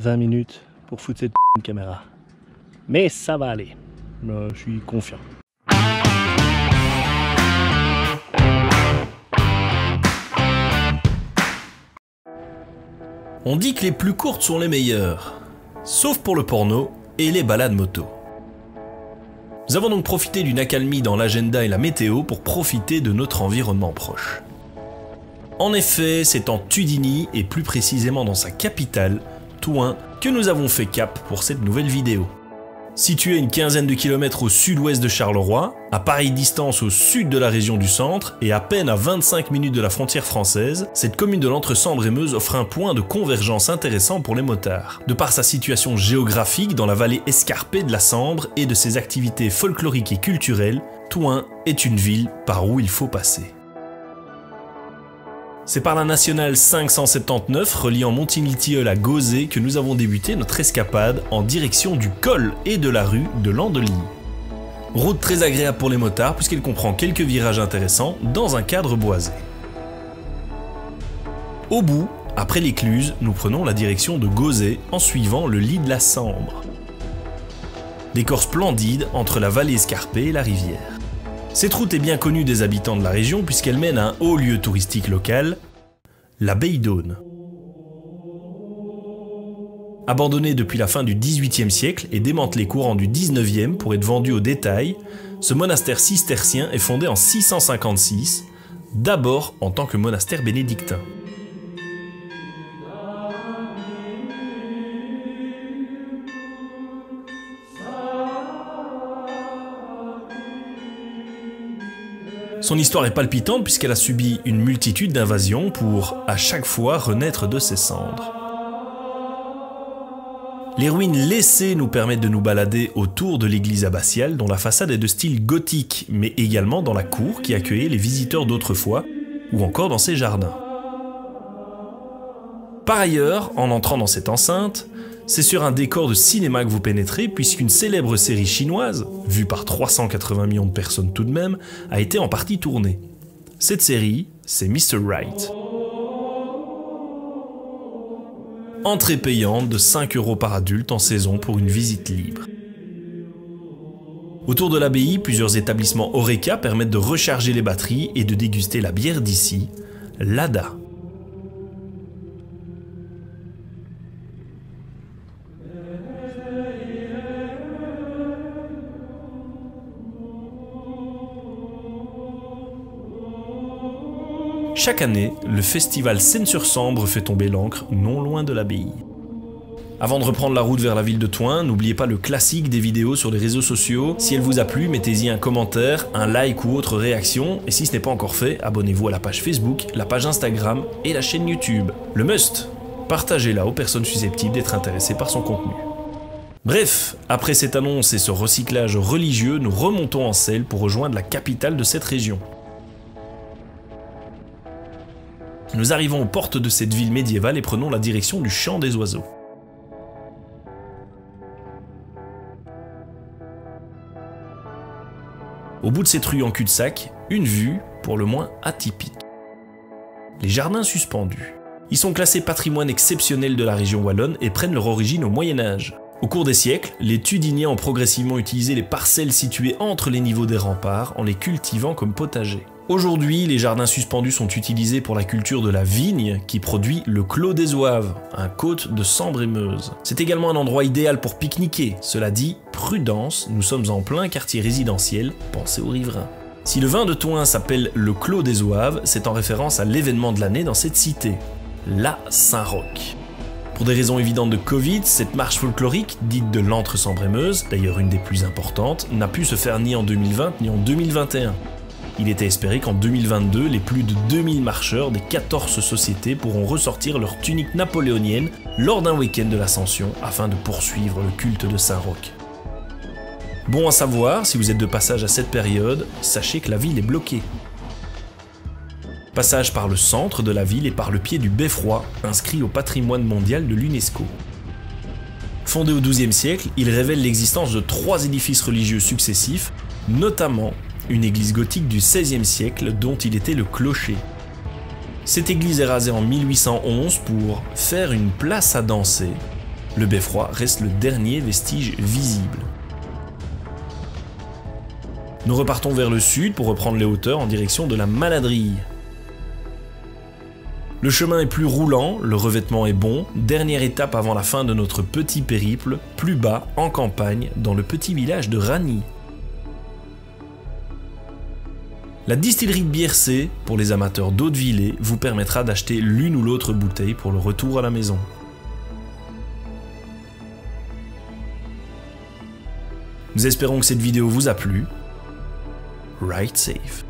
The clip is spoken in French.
20 minutes pour foutre cette caméra. Mais ça va aller. Je suis confiant. On dit que les plus courtes sont les meilleures, sauf pour le porno et les balades moto. Nous avons donc profité d'une accalmie dans l'agenda et la météo pour profiter de notre environnement proche. En effet, c'est en Tudini et plus précisément dans sa capitale, Touin, que nous avons fait cap pour cette nouvelle vidéo. Située à une quinzaine de kilomètres au sud-ouest de Charleroi, à pareille distance au sud de la région du centre et à peine à 25 minutes de la frontière française, cette commune de l'Entre-Sambre-et-Meuse offre un point de convergence intéressant pour les motards. De par sa situation géographique dans la vallée escarpée de la Sambre et de ses activités folkloriques et culturelles, Touin est une ville par où il faut passer. C'est par la nationale 579 reliant Montigny-le-Tilleul à Gauzet que nous avons débuté notre escapade en direction du col et de la rue de Landeligny. Route très agréable pour les motards puisqu'elle comprend quelques virages intéressants dans un cadre boisé. Au bout, après l'écluse, nous prenons la direction de Gauzet en suivant le lit de la Sambre. Décor splendide entre la vallée escarpée et la rivière. Cette route est bien connue des habitants de la région puisqu'elle mène à un haut lieu touristique local, l'abbaye d'Aune. Abandonné depuis la fin du XVIIIe siècle et démantelé courant du XIXe pour être vendu au détail, ce monastère cistercien est fondé en 656, d'abord en tant que monastère bénédictin. Son histoire est palpitante puisqu'elle a subi une multitude d'invasions pour, à chaque fois, renaître de ses cendres. Les ruines laissées nous permettent de nous balader autour de l'église abbatiale dont la façade est de style gothique, mais également dans la cour qui accueillait les visiteurs d'autrefois, ou encore dans ses jardins. Par ailleurs, en entrant dans cette enceinte, c'est sur un décor de cinéma que vous pénétrez puisqu'une célèbre série chinoise, vue par 380 millions de personnes tout de même, a été en partie tournée. Cette série, c'est Mr. Right. Entrée payante de 5 € par adulte en saison pour une visite libre. Autour de l'abbaye, plusieurs établissements Horeca permettent de recharger les batteries et de déguster la bière d'ici, l'Ada. Chaque année, le festival Seine-sur-Sambre fait tomber l'ancre non loin de l'abbaye. Avant de reprendre la route vers la ville de Touin, n'oubliez pas le classique des vidéos sur les réseaux sociaux. Si elle vous a plu, mettez-y un commentaire, un like ou autre réaction. Et si ce n'est pas encore fait, abonnez-vous à la page Facebook, la page Instagram et la chaîne YouTube. Le must, partagez-la aux personnes susceptibles d'être intéressées par son contenu. Bref, après cette annonce et ce recyclage religieux, nous remontons en selle pour rejoindre la capitale de cette région. Nous arrivons aux portes de cette ville médiévale et prenons la direction du Chant des Oiseaux. Au bout de cette rue en cul-de-sac, une vue pour le moins atypique. Les jardins suspendus. Ils sont classés patrimoine exceptionnel de la région wallonne et prennent leur origine au Moyen-Âge. Au cours des siècles, les Tudiniens ont progressivement utilisé les parcelles situées entre les niveaux des remparts en les cultivant comme potagers. Aujourd'hui, les jardins suspendus sont utilisés pour la culture de la vigne qui produit le Clos des Oives, un côte de Sambre-et-Meuse. C'est également un endroit idéal pour pique-niquer. Cela dit, prudence, nous sommes en plein quartier résidentiel, pensez aux riverains. Si le vin de Touin s'appelle le Clos des Oives, c'est en référence à l'événement de l'année dans cette cité, la Saint-Roch. Pour des raisons évidentes de Covid, cette marche folklorique, dite de l'Entre-Sambre-et-Meuse, d'ailleurs une des plus importantes, n'a pu se faire ni en 2020 ni en 2021. Il était espéré qu'en 2022, les plus de 2000 marcheurs des 14 sociétés pourront ressortir leur tunique napoléonienne lors d'un week-end de l'Ascension afin de poursuivre le culte de Saint-Roch. Bon à savoir, si vous êtes de passage à cette période, sachez que la ville est bloquée. Passage par le centre de la ville et par le pied du beffroi, inscrit au patrimoine mondial de l'UNESCO. Fondé au XIIe siècle, il révèle l'existence de 3 édifices religieux successifs, notamment une église gothique du XVIe siècle dont il était le clocher. Cette église est rasée en 1811 pour faire une place à danser Le beffroi reste le dernier vestige visible. Nous repartons vers le sud pour reprendre les hauteurs en direction de la Maladrille. Le chemin est plus roulant, le revêtement est bon, dernière étape avant la fin de notre petit périple, plus bas, en campagne, dans le petit village de Ragny. La distillerie de Biercé, pour les amateurs d'eau de Villers, vous permettra d'acheter l'une ou l'autre bouteille pour le retour à la maison. Nous espérons que cette vidéo vous a plu. Ride safe.